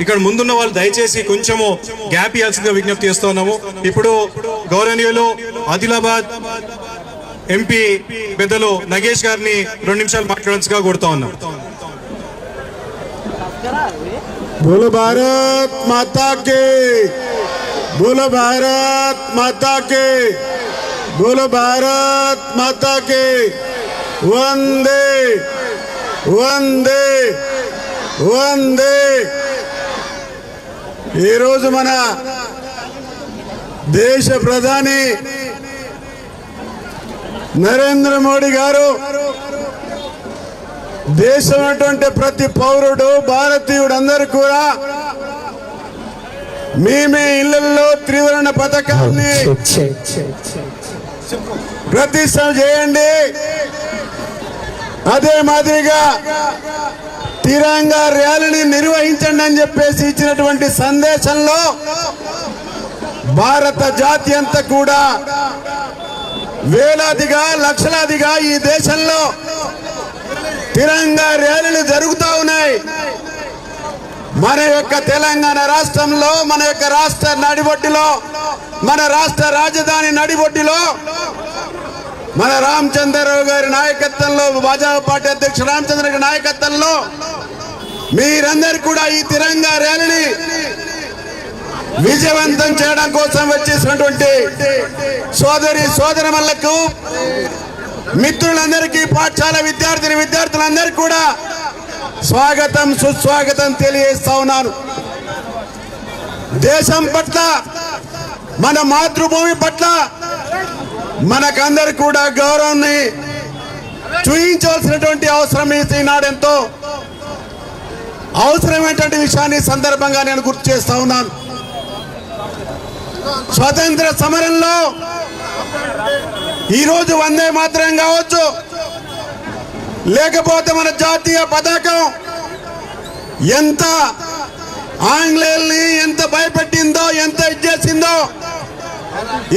ఇక్కడ ముందున్న వాళ్ళు దయచేసి కొంచెము గ్యాప్ ఇవ్వాల్సిందిగా విజ్ఞప్తి చేస్తున్నాము. ఇప్పుడు గౌరవనీయులు ఆదిలాబాద్ ఎంపీ పెద్దలు నగేష్ గారిని 2 నిమిషాలు మాట్లాడాల్సిందిగా కోరుతా ఉన్నాం. बोलो भारत माता के, बोलो भारत माता के, बोलो भारत माता के, वंदे वंदे वंदे. ఈ రోజు మన దేశ ప్రధాని నరేంద్ర మోడీ గారు దేశం అటువంటి ప్రతి పౌరుడు భారతీయుడు అందరూ కూడా మీ ఇళ్లలో త్రివర్ణ పతాకాన్ని ప్రతిష్ఠ చేయండి. అదే మాదిరిగా తిరంగా ర్యాలీని నిర్వహించండి అని చెప్పేసి ఇచ్చినటువంటి సందేశంలో భారత జాతి అంతా కూడా వేలాదిగా లక్షలాదిగా ఈ దేశంలో తిరంగా ర్యాలీలు జరుగుతూ ఉన్నాయి. మన యొక్క తెలంగాణ రాష్ట్రంలో, మన యొక్క రాష్ట్ర నడిబొడ్డులో, మన రాష్ట్ర రాజధాని నడిబొడ్డులో మన రామచంద్రరావు గారి నాయకత్వంలో, భాజపా పార్టీ అధ్యక్షుడు రామచంద్ర గారి నాయకత్వంలో మీరందరూ కూడా ఈ తిరంగా ర్యాలీని విజయవంతం చేయడం కోసం వచ్చేసినటువంటి సోదరమల్లకు, మిత్రులందరికీ, పాఠశాల విద్యార్థులందరికీ కూడా స్వాగతం సుస్వాగతం తెలియజేస్తా ఉన్నాను. దేశం పట్ల, మన మాతృభూమి పట్ల మనకందరు కూడా గౌరవాన్ని చూపించవలసినటువంటి అవసరం ఈనాడు ఎంతో అవసరమైనటువంటి విషయాన్ని సందర్భంగా నేను గుర్తు చేస్తా ఉన్నాను. స్వతంత్ర సమరంలో ఈరోజు వందే మాతరం కావచ్చు, లేకపోతే మన జాతీయ పతాకం ఎంత ఆంగ్లేయుల్ని ఎంత భయపెట్టిందో, ఎంత ఇచ్చేసిందో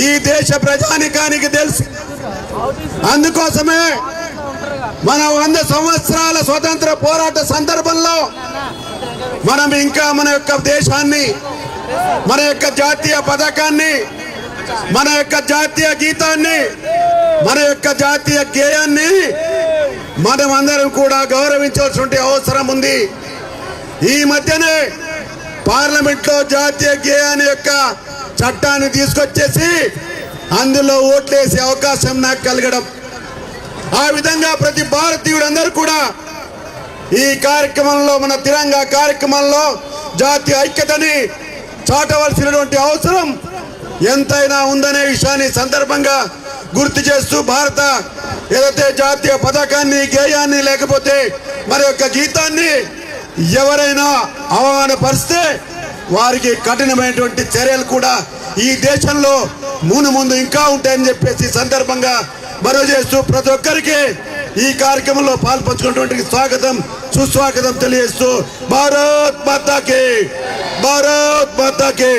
ఈ దేశ ప్రజానికానికి తెలుసు. అందుకోసమే మన 100 సంవత్సరాల స్వతంత్ర పోరాట సందర్భంలో మనం ఇంకా మన యొక్క దేశాన్ని, మన యొక్క జాతీయ పతాకాన్ని, మన యొక్క జాతీయ గీతాన్ని, మన యొక్క జాతీయ గేయాన్ని మనం అందరం కూడా గౌరవించాల్సిన అవసరం ఉంది. ఈ మధ్యనే పార్లమెంట్ లో జాతీయ గేయాన్ని యొక్క చట్టాన్ని తీసుకొచ్చేసి అందులో ఓట్లేసే అవకాశం నాకు కలగడం, ఆ విధంగా ప్రతి భారతీయుడందరూ కూడా ఈ కార్యక్రమంలో, మన తిరంగా కార్యక్రమంలో జాతీయ ఐక్యతని చాటవలసినటువంటి అవసరం ఎంతైనా ఉందనే విషయాన్ని సందర్భంగా గుర్తు చేస్తూ, భారత ఏదైతే జాతీయ పతాకాన్ని, గేయాన్ని, లేకపోతే మన యొక్క గీతాన్ని ఎవరైనా అవమానపరిస్తే వారికి కఠినమైనటువంటి చర్యలు కూడా ఈ దేశంలో ముందు ఇంకా ఉంటాయని చెప్పేసి సందర్భంగా మనవి చేస్తూ, ప్రతి ఒక్కరికి ఈ కార్యక్రమంలో పాల్పంచుకున్నటువంటి స్వాగతం సుస్వాగతం తెలియజేస్తూ, భారత్ మాతాకి, భారత్ మాతాకి.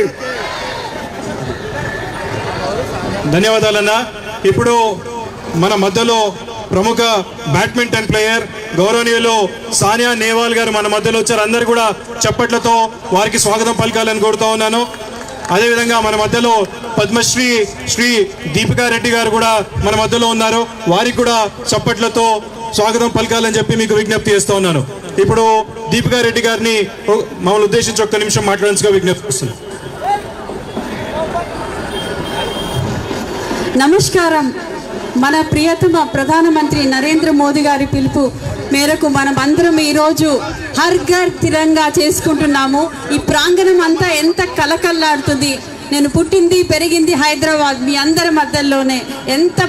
ధన్యవాదాలన్నా. ఇప్పుడు మన మధ్యలో ప్రముఖ బ్యాడ్మింటన్ ప్లేయర్ గౌరవనీయులు సానియా నేవాల్ గారు మన మధ్యలో వచ్చారు. అందరు కూడా చప్పట్లతో వారికి స్వాగతం పలకాలని కోరుతా ఉన్నాను. అదేవిధంగా మన మధ్యలో పద్మశ్రీ శ్రీ దీపికా రెడ్డి గారు కూడా మన మధ్యలో ఉన్నారు. వారికి కూడా చప్పట్లతో స్వాగతం పలకాలని చెప్పి మీకు విజ్ఞప్తి చేస్తూ ఉన్నాను. ఇప్పుడు దీపికా రెడ్డి గారిని మమ్మల్ని ఉద్దేశించి 1 నిమిషం మాట్లాడాల్సిందిగా విజ్ఞప్తి చేస్తున్నాను. నమస్కారం. మన ప్రియతమ ప్రధానమంత్రి నరేంద్ర మోదీ గారి పిలుపు మేరకు మనం అందరం ఈరోజు హర్ ఘర్ తిరంగా చేసుకుంటున్నాము. ఈ ప్రాంగణం అంతా ఎంత కలకల్లాడుతుంది. నేను పుట్టింది పెరిగింది హైదరాబాద్, మీ అందరి మధ్యలోనే. ఎంత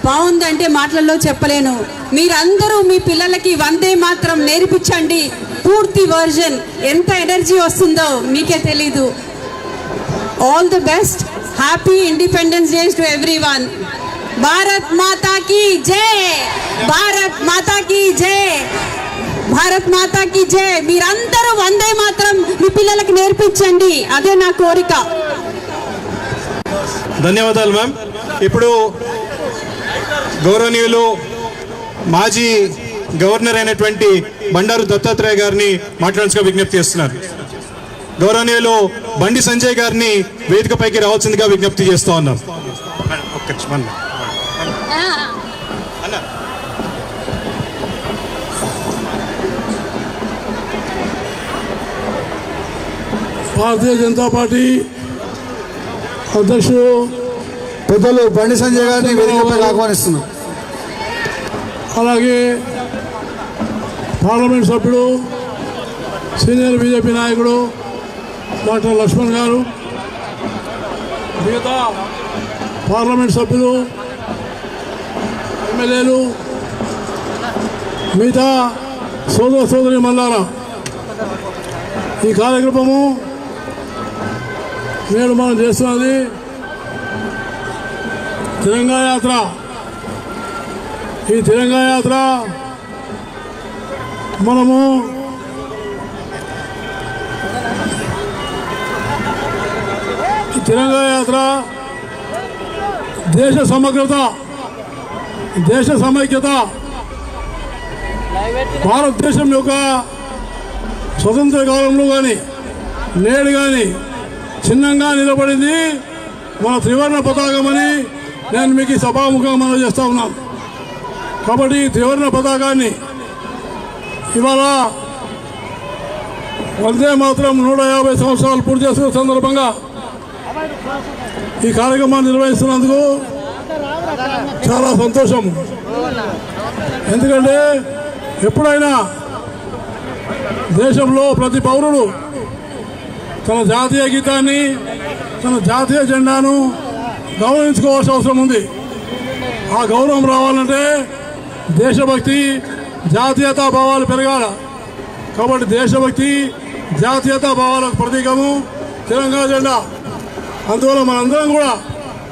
బాగుందంటే మాటలలో చెప్పలేను. మీరందరూ మీ పిల్లలకి వందే మాత్రం నేర్పించండి. పూర్తి వర్జన్ ఎంత ఎనర్జీ వస్తుందో మీకే తెలీదు. All the best. Happy independence day to everyone. Bharat Mata కీ జై, భారత్ మాతా కీ జై, భారత్ మాతా కీ జై. మీరందరూ వందే మాత్రం మీ పిల్లలకి నేర్పించండి, అదే నా కోరిక. ధన్యవాదాలు మ్యామ్. ఇప్పుడు గౌరవనీయులు మాజీ గవర్నర్ అయినటువంటి బండారు దత్తాత్రేయ గారిని మాట్లాడాల్సిన విజ్ఞప్తి చేస్తున్నారు. గౌరవనీయులు బండి సంజయ్ గారిని వేదికపైకి రావాల్సిందిగా విజ్ఞప్తి చేస్తూ ఉన్నాం. భారతీయ జనతా పార్టీ అధ్యక్షుడు పెద్దలు బండి సంజయ్ గారిని వేదికపైకి ఆహ్వానిస్తున్నాం. అలాగే పార్లమెంట్ సభ్యుడు సీనియర్ బీజేపీ నాయకుడు డాక్టర్ లక్ష్మణ్ గారు, మిగతా పార్లమెంట్ సభ్యులు, ఎమ్మెల్యేలు, మిగతా సోదర సోదరి మల్లారా, ఈ కార్యక్రమము నేడు మనం చేస్తున్నది తిరంగా యాత్ర. ఈ తిరంగా యాత్ర మనము తిరంగా యాత్ర దేశ సమగ్రత, దేశ సమైక్యత, భారతదేశం యొక్క స్వతంత్ర కాలంలో కానీ నేడు కానీ చిన్నంగా నిలబడింది మన త్రివర్ణ పతాకమని నేను మీకు సభాముఖంగా మనం చేస్తూ ఉన్నాను. కాబట్టి ఈ త్రివర్ణ పతాకాన్ని ఇవాళ వందే మాత్రం 150 సంవత్సరాలు పూర్తి చేసుకున్న సందర్భంగా ఈ కార్యక్రమాన్ని నిర్వహిస్తున్నందుకు చాలా సంతోషం. ఎందుకంటే ఎప్పుడైనా దేశంలో ప్రతి పౌరుడు తన జాతీయ గీతాన్ని, తన జాతీయ జెండాను గౌరవించుకోవాల్సిన అవసరం ఉంది. ఆ గౌరవం రావాలంటే దేశభక్తి, జాతీయతా భావాలు పెరగాల. కాబట్టి దేశభక్తి, జాతీయతా భావాలకు ప్రతీకము తెలంగాణ జెండా. అందువల్ల మనందరం కూడా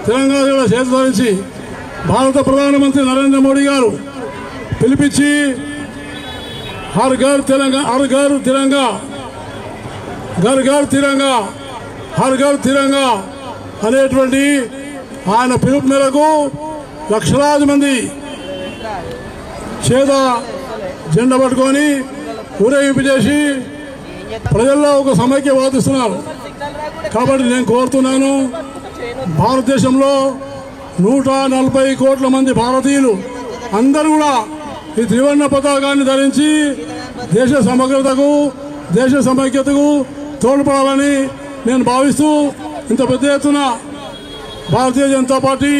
తెలంగాణ జెండా చేతి ధరించి భారత ప్రధానమంత్రి నరేంద్ర మోడీ గారు పిలిపించి హర్ ఘర్ తెలంగాణ, హర్ ఘర్ తిరంగా, ఘర్ ఘర్ తిరంగా, హర్ ఘర్ తిరంగా అనేటువంటి ఆయన పిలుపు మేరకు లక్షలాది మంది చేత జెండా పట్టుకొని ఊరేగింపు చేసి ప్రజల్లో ఒక సమైక్య వాదిస్తున్నారు. కాబట్టి నేను కోరుతున్నాను, భారతదేశంలో 140 కోట్ల మంది భారతీయులు అందరూ కూడా ఈ త్రివర్ణ పతాకాన్ని ధరించి దేశ సమగ్రతకు, దేశ సమైక్యతకు తోడ్పడాలని నేను భావిస్తూ ఇంత పెద్ద ఎత్తున భారతీయ జనతా పార్టీ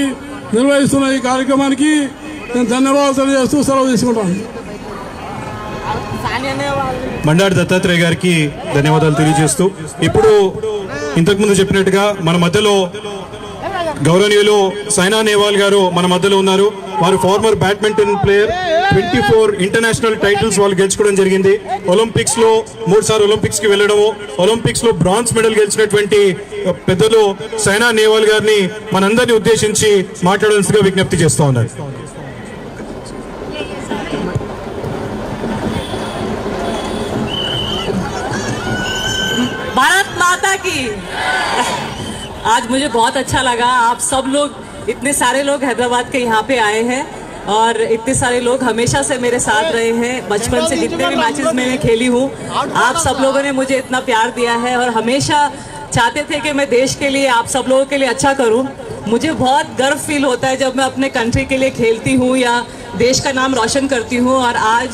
నిర్వహిస్తున్న ఈ కార్యక్రమానికి నేను ధన్యవాదాలు తెలియజేస్తూ సెలవు తీసుకుంటాను. బండారు దత్తాత్రేయ గారికి ధన్యవాదాలు తెలియజేస్తూ ఇప్పుడు ఇంతకుముందు చెప్పినట్టుగా మన మధ్యలో గౌరవనీయులు సైనా నెహ్వాల్ గారు మన మధ్యలో ఉన్నారు. వారు former badminton player. 24 international titles వాళ్ళు గెలుచుకోవడం జరిగింది. ఒలింపిక్స్ లో 3 సార్లు ఒలింపిక్స్ కి వెళ్ళడము, ఒలింపిక్స్ లో బ్రాంజ్ మెడల్ గెలిచినటువంటి పెద్దలు సైనా నెహ్వాల్ గారిని మనందరినీ ఉద్దేశించి మాట్లాడాల్సిందిగా విజ్ఞప్తి చేస్తూ ఉన్నారు. भारत माता की। आज मुझे बहुत अच्छा लगा, आप सब लोग, इतने सारे लोग हैदराबाद के यहाँ पे आए हैं और इतने सारे लोग हमेशा से मेरे साथ रहे हैं। बचपन से जितने भी मैचेस मैंने खेली हूँ, आप सब लोगों ने मुझे इतना प्यार दिया है और हमेशा चाहते थे कि मैं देश के लिए, आप सब लोगों के लिए अच्छा करूँ। मुझे बहुत गर्व फील होता है जब मैं अपने कंट्री के लिए खेलती हूँ या देश का नाम रोशन करती हूँ। और आज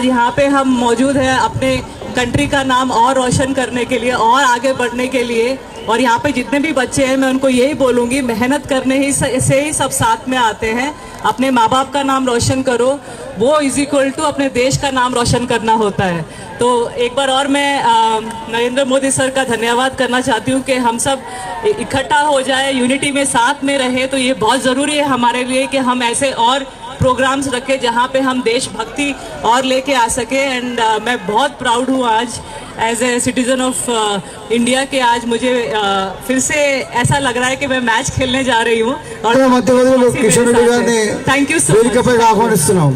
यहाँ पे हम मौजूद हैं अपने कंट्री का नाम और रोशन करने के लिए और आगे बढ़ने के लिए। और यहाँ पे जितने भी बच्चे हैं मैं उनको यही बोलूँगी, मेहनत करने से ही सब साथ में आते हैं। अपने माँ बाप का नाम रोशन करो, वो इज इक्वल टू अपने देश का नाम रोशन करना होता है। तो एक बार और मैं नरेंद्र मोदी सर का धन्यवाद करना चाहती हूँ कि हम सब इकट्ठा हो जाए, यूनिटी में साथ में रहे। तो ये बहुत ज़रूरी है हमारे लिए कि हम ऐसे और प्रोग्राम्स रखें जहाँ पे हम देशभक्ति और लेके आ सके। एंड मैं बहुत प्राउड हूँ आज as a citizen of India के आज मुझे फिर से ऐसा लग रहा है कि मैं मैच खेलने जा रही हूँ। और కిషన్ రెడ్డి గారిని थैंक यू सो मच। వేదికపై ఆహ్వానిస్తున్నాం.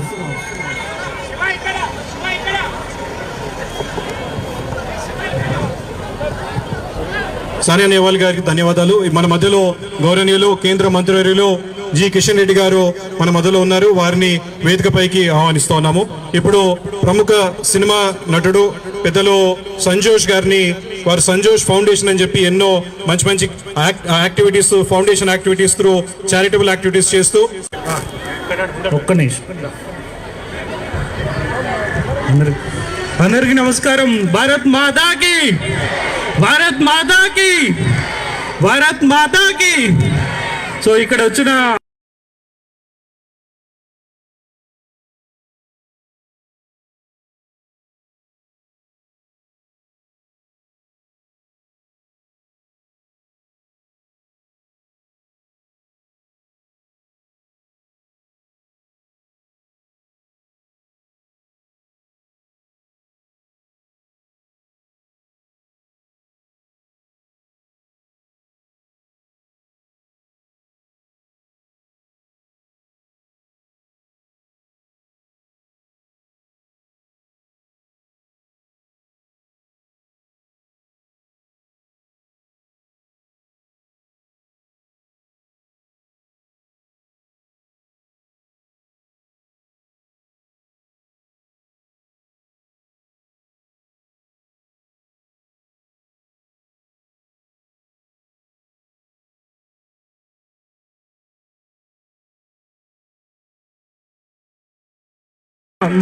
సానియా నెహ్వాల్ గారికి ధన్యవాదాలు. మన మధ్యలో గౌరవనీయులు కేంద్ర మంత్రివర్యులు జి కిషన్ రెడ్డి గారు మన మధ్యలో ఉన్నారు. వారిని వేదికపైకి ఆహ్వానిస్తూ ఉన్నాము. ఇప్పుడు ప్రముఖ సినిమా నటుడు పెద్దలు సంజోష్ గారిని వారు సంజోష్ ఫౌండేషన్ అని చెప్పి ఎన్నో మంచి మంచి activities, foundation activities through charitable activities చేస్తూ ఒక్క నిమిషం. అందరికి నమస్కారం. భారత్ మాతాకి, భారత్ మాతాకి, భారత్ మాతాకి. సో ఇక్కడ వచ్చిన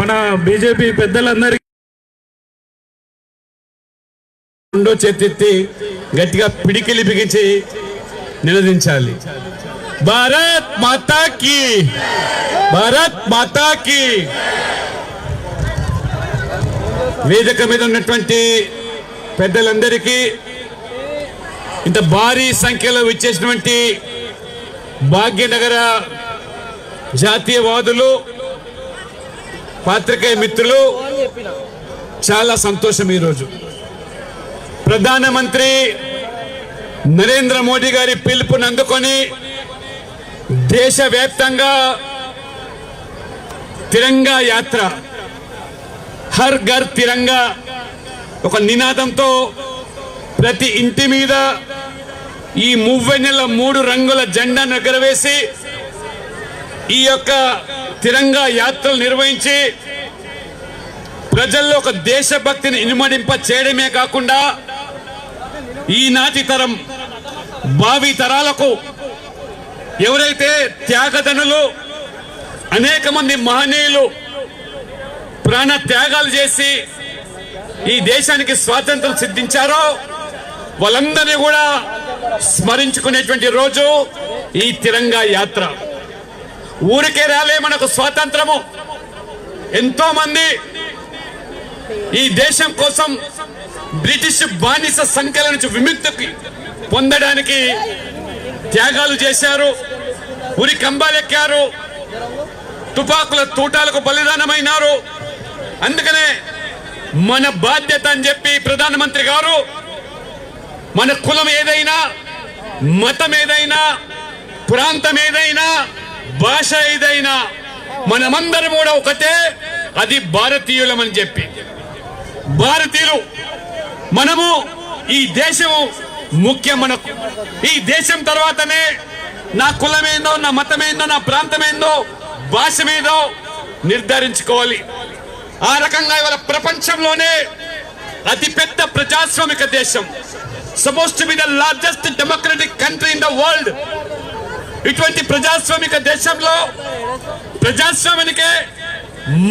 మన బీజేపీ పెద్దలందరికీ రెండో చేతెత్తి గట్టిగా పిడికిలి బిగించి నిలదించాలి. భారత్ మాతాకి, భారత్ మాతాకి. వేదిక మీద ఉన్నటువంటి పెద్దలందరికీ, ఇంత భారీ సంఖ్యలో విచ్చేసినటువంటి భాగ్యనగర జాతీయవాదులు, పాత్రికేయ మిత్రులు, చాలా సంతోషం. ఈరోజు ప్రధానమంత్రి నరేంద్ర మోడీ గారి పిలుపుని అందుకొని దేశవ్యాప్తంగా తిరంగా యాత్ర, హర్ ఘర్ తిరంగా ఒక నినాదంతో ప్రతి ఇంటి మీద ఈ 3 రంగుల జెండాను ఎగరవేసి ఈ యొక్క తిరంగా యాత్రలు నిర్వహించి ప్రజల్లో ఒక దేశభక్తిని ఇనుమడింప చేయడమే కాకుండా ఈనాటి తరం భావి తరాలకు ఎవరైతే త్యాగదనులు, అనేక మంది మహనీయులు ప్రాణ త్యాగాలు చేసి ఈ దేశానికి స్వాతంత్రం సిద్ధించారో వాళ్ళందరినీ కూడా స్మరించుకునేటువంటి రోజు ఈ తిరంగా యాత్ర. ఊరికే రాలే మనకు స్వాతంత్రము. ఎంతో మంది ఈ దేశం కోసం బ్రిటిష్ బానిస సంఖ్యల నుంచి విముక్తి పొందడానికి త్యాగాలు చేశారు, ఉరి కంబాలెక్కారు, తుపాకుల తూటాలకు బలిదానమైనారు. అందుకనే మన బాధ్యత అని చెప్పి ప్రధానమంత్రి గారు మన కులం ఏదైనా, మతం ఏదైనా, ప్రాంతం ఏదైనా, భాష ఏదైనా మనమందరం కూడా ఒకటే, అది భారతీయులమని చెప్పి. భారతీయులు మనము, ఈ దేశం ముఖ్యం మనకు. ఈ దేశం తర్వాతనే నా కులమేందో, నా మతమేందో, నా ప్రాంతమేందో, భాష మీదో నిర్ధారించుకోవాలి. ఆ రకంగా ఇవాళ ప్రపంచంలోనే అతిపెద్ద ప్రజాస్వామిక దేశం, suppose to be the largest democratic country in the world. ఇటువంటి ప్రజాస్వామిక దేశంలో ప్రజాస్వామ్యానికే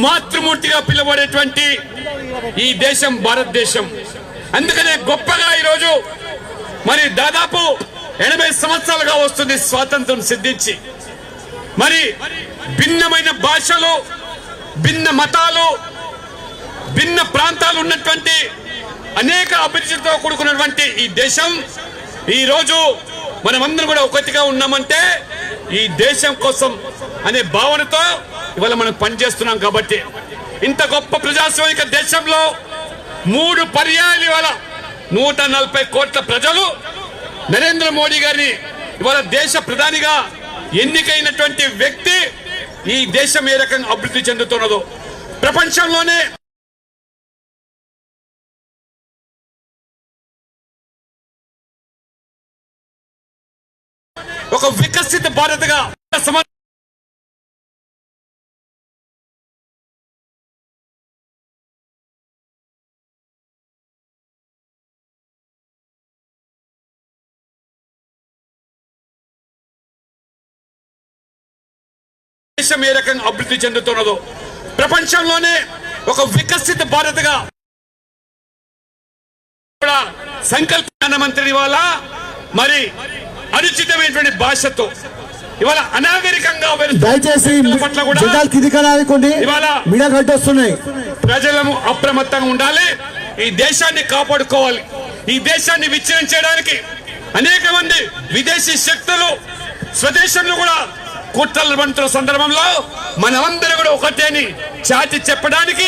మాతృమూర్తిగా పిలువబడేటువంటి ఈ దేశం భారతదేశం. అందుకనే గొప్పగా ఈరోజు మరి దాదాపు 80 సంవత్సరాలుగా వస్తుంది స్వాతంత్రం సిద్ధించి. మరి భిన్నమైన భాషలు, భిన్న మతాలు, భిన్న ప్రాంతాలు ఉన్నటువంటి అనేక అభిరుచితో కూడుకున్నటువంటి ఈ దేశం ఈరోజు మనమందరం కూడా ఒకటిగా ఉన్నామంటే ఈ దేశం కోసం అనే భావనతో ఇవాళ మనం పనిచేస్తున్నాం. కాబట్టి ఇంత గొప్ప ప్రజాస్వామిక దేశంలో 3 పర్యాయాలు ఇవాళ 140 కోట్ల ప్రజలు నరేంద్ర మోడీ గారిని ఇవాళ దేశ ప్రధానిగా ఎన్నికైనటువంటి వ్యక్తి ఈ దేశం ఏ రకంగా అభివృద్ధి చెందుతున్నదో ప్రపంచంలోనే ఒక వికసిత భారత్గా దేశం ఏ రకంగా అభివృద్ధి చెందుతున్నదో, ప్రపంచంలోనే ఒక వికసిత భారత్గా సంకల్ప ప్రధానమంత్రి ఇవాళ మరి అనుచితమైనటువంటి భాషతో ఇవాళ అనాగరికంగా దయచేసి పట్ల కూడా ఇవాళ వస్తున్నాయి. ప్రజలము అప్రమత్తంగా ఉండాలి. ఈ దేశాన్ని కాపాడుకోవాలి. ఈ దేశాన్ని విచ్ఛిన్నం చేయడానికి అనేక మంది విదేశీ శక్తులు స్వదేశంలో కూడా కుట్రలు పంటున్న సందర్భంలో మనమందరం కూడా ఒకటేని చాటి చెప్పడానికి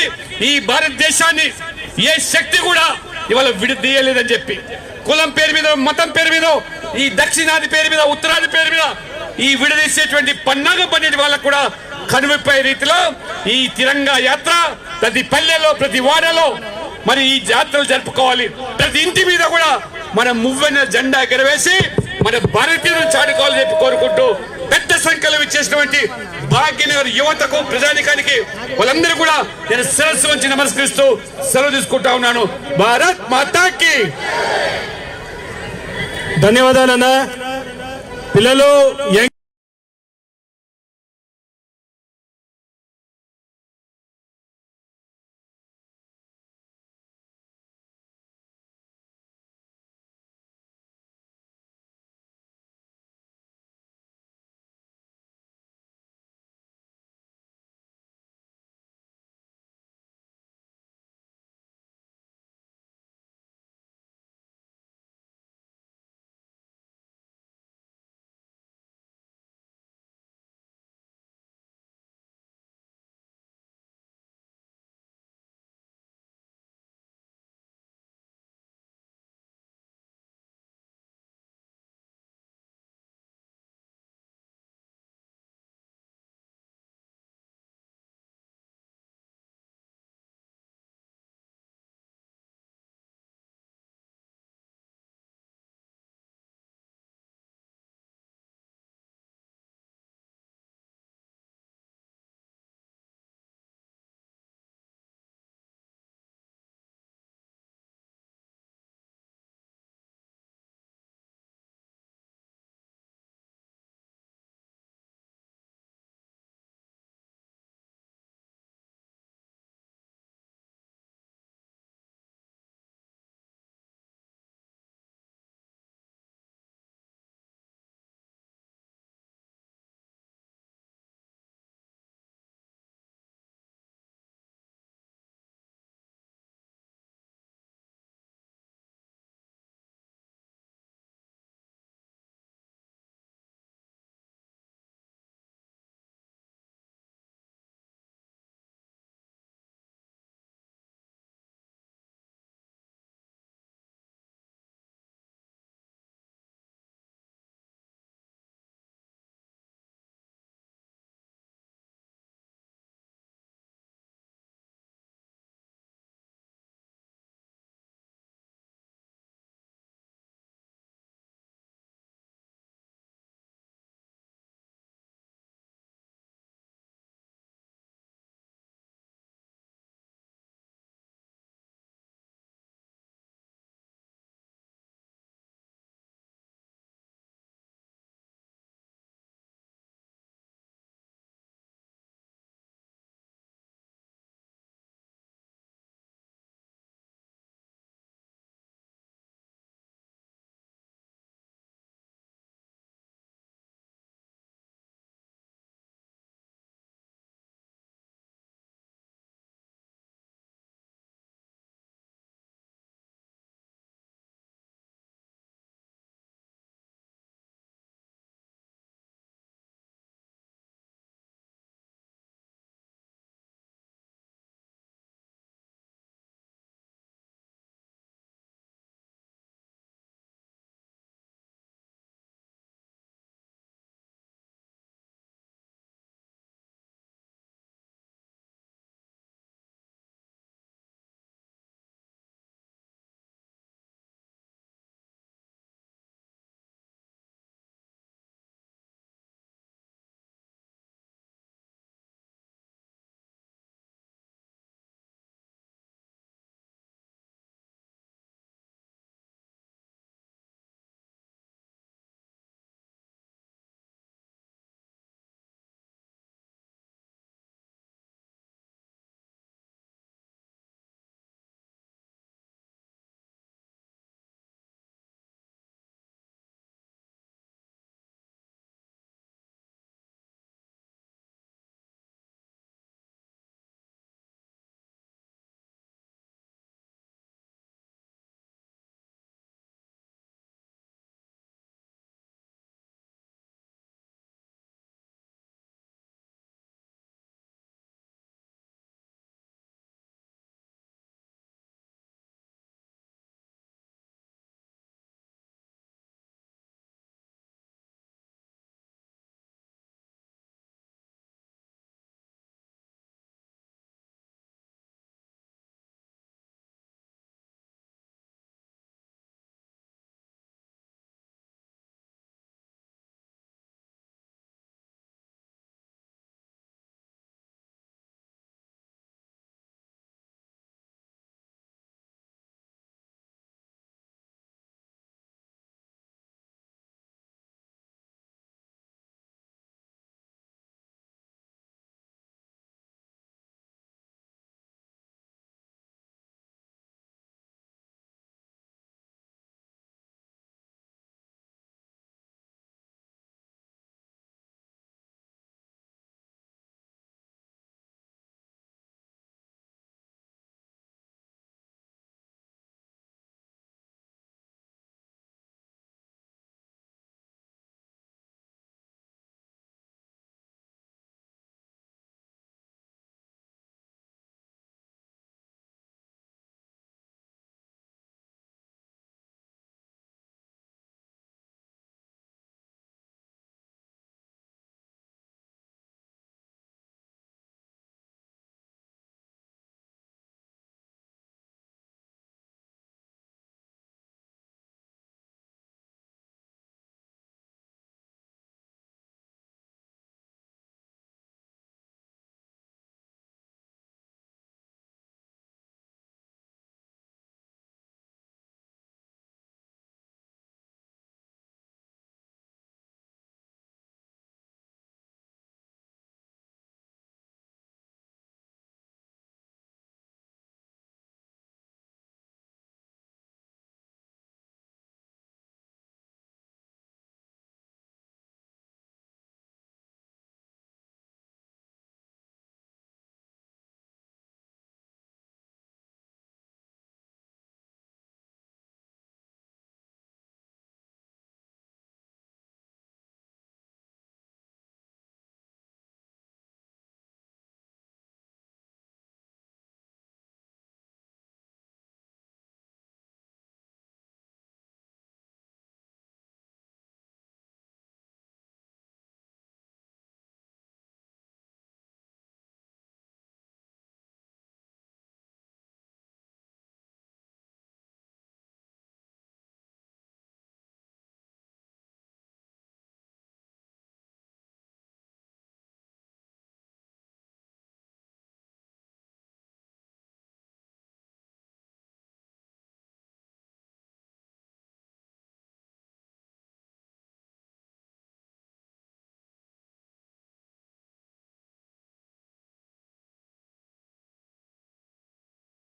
ఈ భారతదేశాన్ని ఏ శక్తి కూడా ఇవాళ విడదీయలేదని చెప్పి, కులం పేరు మీద, మతం పేరు మీద, ఈ దక్షిణాది పేరు మీద, ఉత్తరాది పేరు మీద ఈ విడదీసేటువంటి పన్నాగం పనేటి వాళ్ళకు కూడా కనువిప్పే రీతిలో ఈ తిరంగా యాత్ర ప్రతి పల్లెలో, ప్రతి వాడలో మరి ఈ జాతరలు జరుపుకోవాలి. ప్రతి ఇంటి మీద కూడా మన మువ్వెన్న జెండా ఎగరవేసి మన భారతీయులను చాటుకోవాలని చెప్పి కోరుకుంటూ పెద్ద సంఖ్యలో ఇచ్చేసినటువంటి భాగ్యనగర్ యువతకు, ప్రజానికానికి వాళ్ళందరూ కూడా నేను శిరస్సు వంచి నమస్కరిస్తూ సెలవు తీసుకుంటా ఉన్నాను. భారత్ మాతాకి ధన్యవాదాలన్నా. పిల్లలు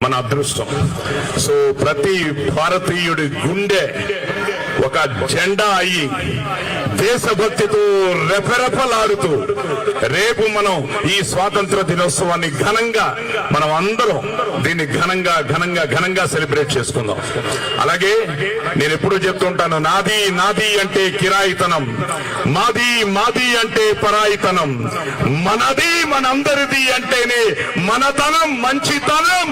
మన అదృష్టం. సో ప్రతి భారతీయుడి గుండె ఒక జెండా అయి దేశభక్తితో రెపరెపలాడుతూ రేపు మనం ఈ స్వాతంత్ర దినోత్సవాన్ని ఘనంగా మనం అందరం దీన్ని ఘనంగా సెలబ్రేట్ చేసుకుందాం. అలాగే నేను ఎప్పుడూ చెప్తుంటాను, నాది నాది అంటే కిరాయితనం, మాది అంటే పరాయితనం, మనది మనందరిది అంటేనే మనతనం, మంచితనం,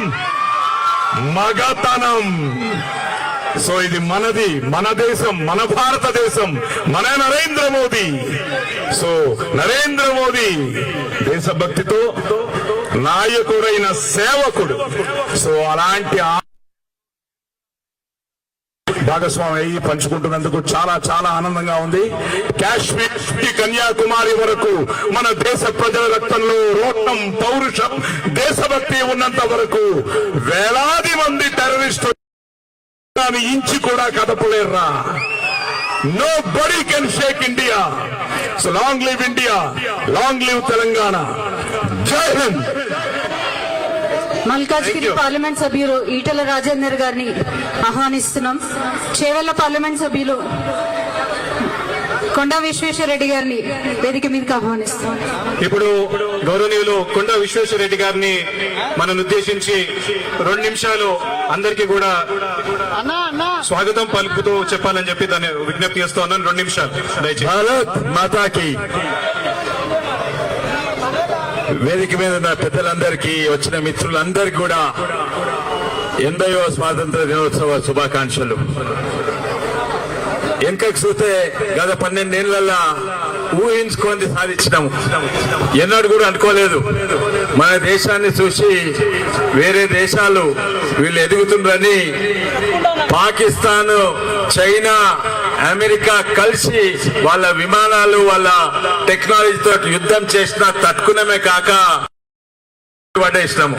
మగతనం. సో ఇది మనది, మన దేశం, మన భారతదేశం, మన నరేంద్ర మోదీ. సో నరేంద్ర మోదీ దేశభక్తితో నాయకుడైన సేవకుడు. సో అలాంటి భాగస్వామి అయ్యి పంచుకుంటున్నందుకు చాలా చాలా ఆనందంగా ఉంది. కాశ్మీర్ నుంచి కన్యాకుమారి వరకు మన దేశ ప్రజల రక్తంలో రోటం, పౌరుషం, దేశభక్తి ఉన్నంత వరకు వేలాది మంది టెర్రరిస్టులు ఇంచి కూడా కదపలేర్రా. Nobody can shake India. So long live India, long live Telangana. జై హింద్. మల్కాజ్గిరి పార్లమెంట్ సభ్యులు ఈటల రాజేందర్ గారిని ఆహ్వానిస్తున్నాం. చేవెళ్ల పార్లమెంట్ సభ్యులు కొండా విశ్వేశ్వరరెడ్డి గారిని వేదిక మీదకి ఆహ్వానిస్తున్నాం. ఇప్పుడు గౌరవనీయులు కొండా విశ్వేశ్వరరెడ్డి గారిని మనను ఉద్దేశించి 2 నిమిషాలు అందరికీ కూడా స్వాగతం పలుకుతూ చెప్పాలని చెప్పి దాన్ని విజ్ఞప్తి చేస్తూ ఉన్నాను. 2 నిమిషాలు దయచేసి. భారత్ మాతాకి. వేదిక మీద ఉన్న పెద్దలందరికీ, వచ్చిన మిత్రులందరికీ కూడా 80వ స్వాతంత్ర దినోత్సవ శుభాకాంక్షలు. వెనకకు చూస్తే గత 12 ఏళ్లలో ఊహించుకొని సాధించినాము. ఎన్నడూ కూడా అనుకోలేదు మన దేశాన్ని చూసి వేరే దేశాలు వీళ్ళు ఎదుగుతుండ్రని. పాకిస్తాన్, చైనా, అమెరికా కలిసి వాళ్ళ విమానాలు, వాళ్ళ టెక్నాలజీతో యుద్ధం చేసినా తట్టుకునమే కాక పడేసినాము.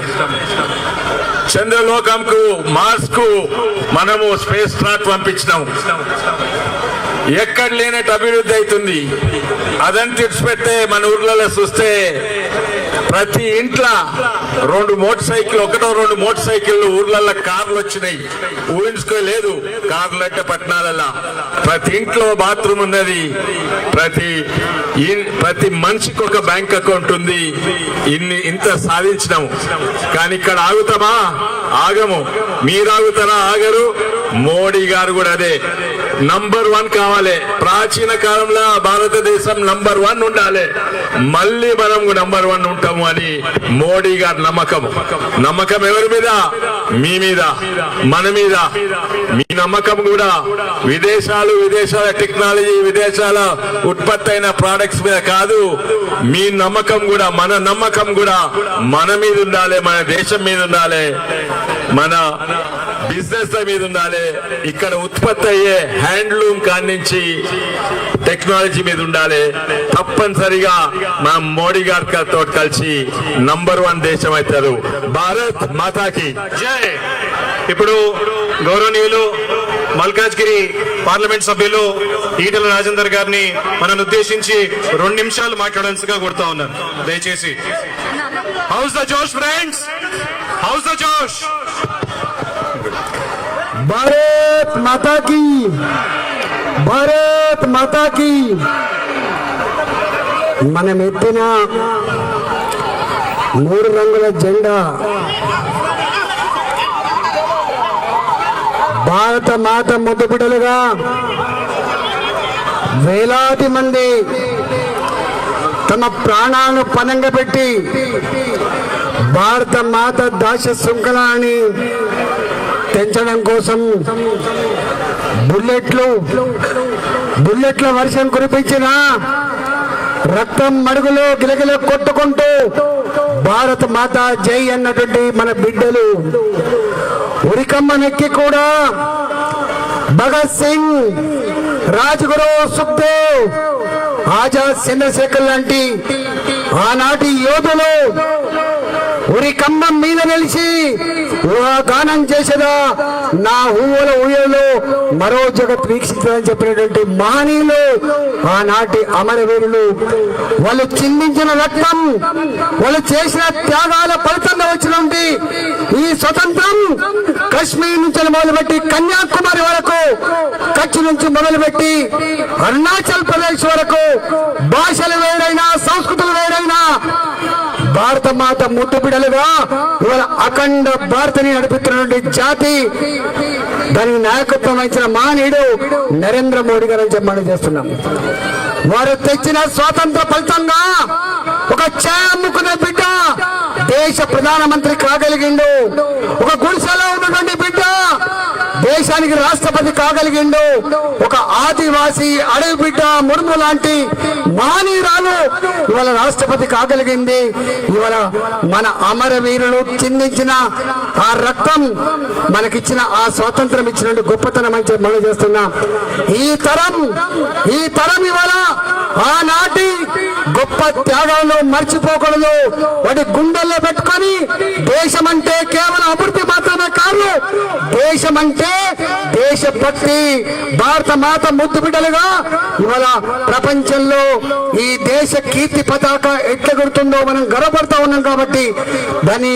చంద్రలోకంకు, మార్స్ కు మనము స్పేస్ క్రాఫ్ట్ పంపించినాము. ఎక్కడ లేనట్టు అభివృద్ధి అవుతుంది. అదని తెచ్చిపెడితే మన ఊర్లలో చూస్తే ప్రతి ఇంట్లో 2 మోటార్ సైకిల్, 1-2 మోటార్ సైకిళ్ళు, ఊర్లలో కార్లు వచ్చినాయి. ఊహించుకోలేదు. కార్లు అంటే పట్టణాలలో ప్రతి ఇంట్లో బాత్రూమ్ ఉన్నది. ప్రతి మనిషికి ఒక బ్యాంక్ అకౌంట్ ఉంది. ఇంత సాధించినాము. కానీ ఇక్కడ ఆగుతామా? ఆగము. మీరు ఆగుతారా? ఆగరు. మోడీ గారు కూడా అదే నంబర్ 1 కావాలి. ప్రాచీన కాలంలో భారతదేశం నంబర్ 1 ఉండాలి. మళ్ళీ మనం నంబర్ 1 ఉంటాము అని మోడీ గారి నమ్మకం ఎవరి మీద? మీ మీద, మన మీద. మీ నమ్మకం కూడా విదేశాల టెక్నాలజీ, విదేశాల ఉత్పత్తి అయిన ప్రొడక్ట్స్ మీద కాదు. మీ నమ్మకం కూడా, మన నమ్మకం కూడా మన మీద ఉండాలి, మన దేశం మీద ఉండాలి, మన బిజినెస్ మీద ఉండాలి. ఇక్కడ ఉత్పత్తి అయ్యే హ్యాండ్లూమ్ కానించి టెక్నాలజీ మీద ఉండాలి. తప్పనిసరిగా మనం మోడీ గారితో కలిసి నంబర్ 1 దేశం అవుతారు. భారత్ మాతాకి జై. ఇప్పుడు గౌరవనీయులు మల్కాజ్గిరి పార్లమెంట్ సభ్యులు ఈటల రాజేందర్ గారిని మనను ఉద్దేశించి 2 నిమిషాలు మాట్లాడాల్సిగా కోరుతా ఉన్నాను. దయచేసి. హౌస్ ద జోష్ ఫ్రెండ్స్, హౌస్ ద జోష్. Bharat Mata key, Bharat Mata key. మనం ఎత్తిన 3 రంగుల జెండా భారత మాత ముద్దు బిడ్డలుగా వేలాది మంది తమ ప్రాణాలను పణంగా పెట్టి భారత మాత దాశ శృంఖలాన్ని పెంచడం కోసం బుల్లెట్ల వర్షం కురిపించిన రక్తం మడుగులో గిలగిల కొట్టుకుంటూ భారత మాత జై అన్నటువంటి మన బిడ్డలు ఉరికమ్మనెక్కి కూడా భగత్ సింగ్, రాజ్గురు, సుఖ్దేవ్, ఆజాద్, చంద్రశేఖర్ లాంటి ఆనాటి యోధులు ఉరికమ్మం మీద నిలిచి గానం చేసేదా నా ఊహల ఊయలో మరో జగత్ వీక్షించదని చెప్పినటువంటి మహనీయులు ఆనాటి అమరవీరులు. వాళ్ళు చిందించిన రక్తం, వాళ్ళు చేసిన త్యాగాల ఫలితంగా వచ్చినటువంటి ఈ స్వతంత్రం కశ్మీర్ నుంచి మొదలుపెట్టి కన్యాకుమారి వరకు, కచ్ నుంచి మొదలుపెట్టి అరుణాచల్ ప్రదేశ్ వరకు, భాషలు వేరైనా సంస్కృతులు వేరైనా భారత మాత ముద్దు బిడలుగా ఇవాళ అఖండ భారతని నడిపిస్తున్నటువంటి జాతి, దానికి నాయకత్వం వహించిన మహనీయుడు నరేంద్ర మోడీ గారు చెప్పమని చేస్తున్నాం. వారు తెచ్చిన స్వాతంత్ర ఫలితంగా ఒక ఛాయ అమ్ముకునే బిడ్డ దేశ ప్రధానమంత్రి కాగలిగిండు. ఒక గుడిసెలో ఉన్నటువంటి బిడ్డ దేశానికి రాష్ట్రపతి కాగలిగిండు. ఒక ఆదివాసీ అడవి బిడ్డ ముర్ము లాంటి మహనీయురాలు ఇవాళ రాష్ట్రపతి కాగలిగింది. ఇవాళ మన అమరవీరులు చిందించిన ఆ రక్తం, మనకిచ్చిన ఆ స్వాతంత్రం ఇచ్చినట్టు గొప్పతనం అని చెప్పి మనం చేస్తున్నాం. ఈ తరం ఇవాళ ఆనాటి గొప్ప త్యాగాలను మర్చిపోకూడదు. వాటి గుండెల్లో పెట్టుకొని దేశం అంటే కేవలం అభివృద్ధి మాత్రమే కాదు, దేశం అంటే దేశభక్తి, భారత మాత ముద్దు బిడ్డలుగా ఇవాళ ప్రపంచంలో ఈ దేశ కీర్తి పతాక ఎట్లా గుర్తుందో మనం గర్వపడతా ఉన్నాం. కాబట్టి దాన్ని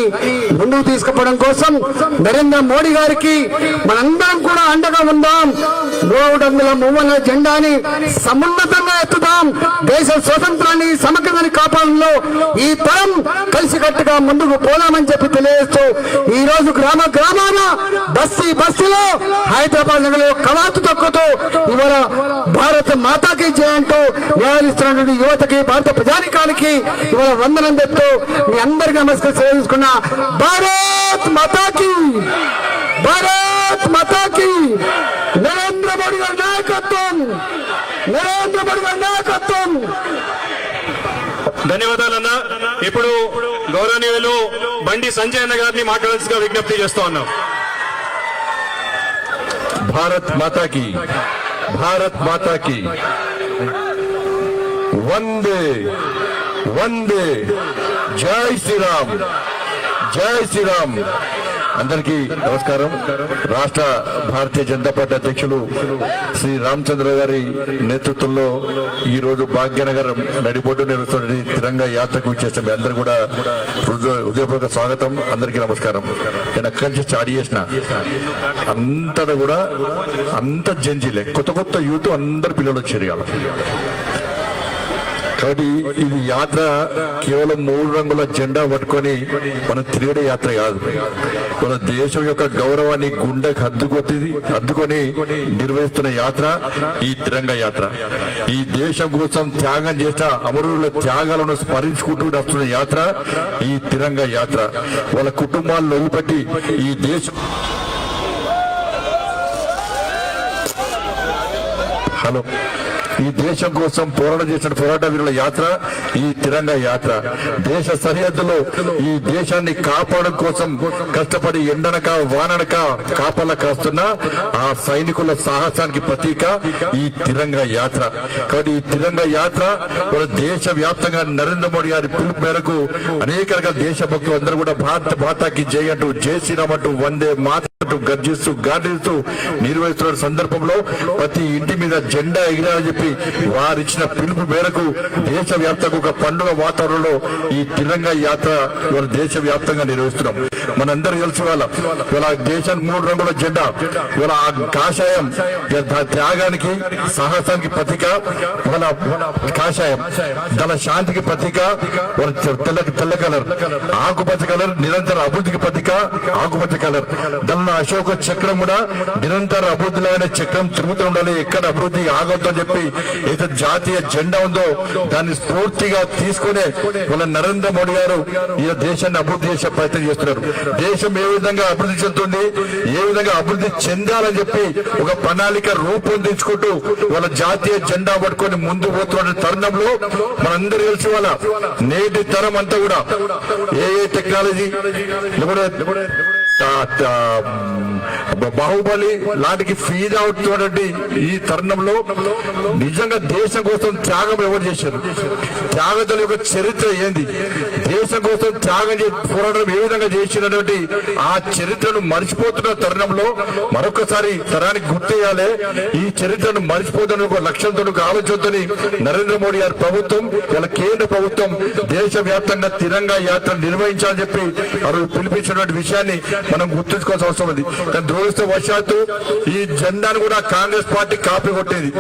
ముందుకు తీసుకుపోవడం కోసం నరేంద్ర మోడీ గారికి మనందరం కూడా అండగా ఉందాం. 3 అంగుళ మువ్వల జెండాని సమున్నతంగా ఎత్తుదాం. దేశ స్వతంత్రాన్ని సమగ్రతని కాపాడంలో ఈ తరం కలిసికట్టుగా ముందుకు పోదామని చెప్పి తెలియజేస్తూ ఈ రోజు గ్రామాన బస్తీలో హైదరాబాద్ నగరంలో కవాతు తొక్కుతూ ఇవాళ భారత మాతాకి జయంటూ న్యాయాలిస్తున్నటువంటి యువతకి, భారత ప్రజానికానికి ఇవాళ వందనం చెప్తూ మీ అందరికీ నమస్కారం చేసుకున్న భారత్ మాతాకి, భారత్ మాతాకి, నరేంద్ర మోడీ గారి నాయకత్వం, నరేంద్ర మోడీ గారి నాయకత్వం. ధన్యవాదాలన్నా. ఇప్పుడు గౌరవనీయులు బండి సంజయ్ అన్న గారిని మాట్లాడాల్సిగా విజ్ఞప్తి చేస్తా ఉన్నాం. భారత్ మాతాకి, భారత్ మాతాకి, వందే వందే, జై శ్రీరామ్, జై శ్రీరామ్. అందరికీ నమస్కారం. రాష్ట్ర భారతీయ జనతా పార్టీ అధ్యక్షులు శ్రీ రామచంద్ర గారి నేతృత్వంలో ఈ రోజు భాగ్యనగర్ నడిబొడ్డు నిర్వహిస్తున్న తిరంగా యాత్రకు చేసిన మీ అందరూ కూడా హృదయపూర్వక స్వాగతం. అందరికీ నమస్కారం. నేను అక్కడి నుంచి స్టార్ట్ చేసిన అంతటా కూడా అంత జంజీలే, కొత్త యూత్ అందరు పిల్లలు వచ్చారు. కాబట్టి ఇది యాత్ర కేవలం 3 రంగుల జెండా పట్టుకొని మనం తిరిగే యాత్ర కాదు. మన దేశం యొక్క గౌరవాన్ని గుండెకు అద్దుకొని నిర్వహిస్తున్న యాత్ర ఈ తిరంగా యాత్ర. ఈ దేశం కోసం త్యాగం చేసిన అమరుల త్యాగాలను స్మరించుకుంటూ వస్తున్న యాత్ర ఈ తిరంగా యాత్ర. వాళ్ళ కుటుంబాలను వదిలిపెట్టి ఈ దేశం ఈ దేశం కోసం పోరాటం చేసిన పోరాట వీరుల యాత్ర ఈ తిరంగా యాత్ర. దేశ సరిహద్దులో ఈ దేశాన్ని కాపాడడం కోసం కష్టపడి ఎండనక వాననక కాపలా కాస్తున్న ఆ సైనికుల సాహసానికి ప్రతీక ఈ తిరంగా యాత్ర. కాబట్టి ఈ తిరంగా యాత్ర దేశ వ్యాప్తంగా నరేంద్ర మోడీ గారి పిలుపు మేరకు అనేక రకాల దేశభక్తులు అందరూ కూడా భారత మాతాకి జై అంటూ, జై శ్రీరామ్ అంటూ, వందే మాత అంటూ గర్జిస్తూ గాండిస్తూ నిర్వహిస్తున్న సందర్భంలో ప్రతి ఇంటి మీద జెండా ఎగిరాలని చెప్పి వారిచ్చిన పిలుపు మేరకు దేశవ్యాప్తంగా ఒక పండుగ వాతావరణంలో ఈ తిరంగా యాత్ర ఇవాళ దేశవ్యాప్తంగా నిర్వహిస్తున్నాం. మనందరూ తెలుసు ఇవాళ దేశానికి 3 రంగుల జెండా, ఇవాళ ఆ కాషాయం త్యాగానికి సాహసానికి ప్రతీక, ఇవాళ కాషాయం తన శాంతికి ప్రతీక, తెల్ల కలర్, ఆకుపచ్చ కలర్ నిరంతర అభివృద్ధికి ప్రతీక ఆకుపచ్చ కలర్, దాని అశోక చక్రం కూడా నిరంతర అభివృద్ధిలో చక్రం తిరుగుతూ ఉండాలి, ఎక్కడ అభివృద్ధి ఆగొద్దని చెప్పి ఏదైతే జాతీయ జెండా ఉందో దాన్ని స్ఫూర్తిగా తీసుకునే వాళ్ళ నరేంద్ర మోడీ గారు ఈ దేశాన్ని అభివృద్ధి చేసే ప్రయత్నం చేస్తున్నారు. దేశం ఏ విధంగా అభివృద్ధి చెందుతుంది, ఏ విధంగా అభివృద్ధి చెందాలని చెప్పి ఒక ప్రణాళిక రూపొందించుకుంటూ వాళ్ళ జాతీయ జెండా పట్టుకొని ముందు పోతున్న తరుణంలో మనందరూ తెలిసి వాళ్ళ నేటి తరం అంతా కూడా ఏ టెక్నాలజీ బాహుబలి లాంటి ఫీజ్ అవుతున్నటువంటి ఈ తరుణంలో నిజంగా దేశం కోసం త్యాగం ఎవరు చేశారు, త్యాగతుల యొక్క చరిత్ర ఏంది, దేశం కోసం త్యాగం పోరాటం ఏ విధంగా చేసినటువంటి ఆ చరిత్రను మర్చిపోతున్న తరుణంలో మరొకసారి తరానికి గుర్తేయాలి. ఈ చరిత్రను మర్చిపోతున్న ఒక లక్ష్యంతో, ఒక ఆలోచనతో నరేంద్ర మోడీ గారి ప్రభుత్వం, ఇలా కేంద్ర ప్రభుత్వం దేశవ్యాప్తంగా తిరంగా యాత్ర నిర్వహించాలని చెప్పి వారు పిలిపించినటువంటి విషయాన్ని మనం గుర్తుంచుకోవాల్సిన అవసరం ఉంది. కానీ దురదృష్టవశాత్తు ఈ జెండాను కూడా కాంగ్రెస్ పార్టీ కాపీ కొట్టేది.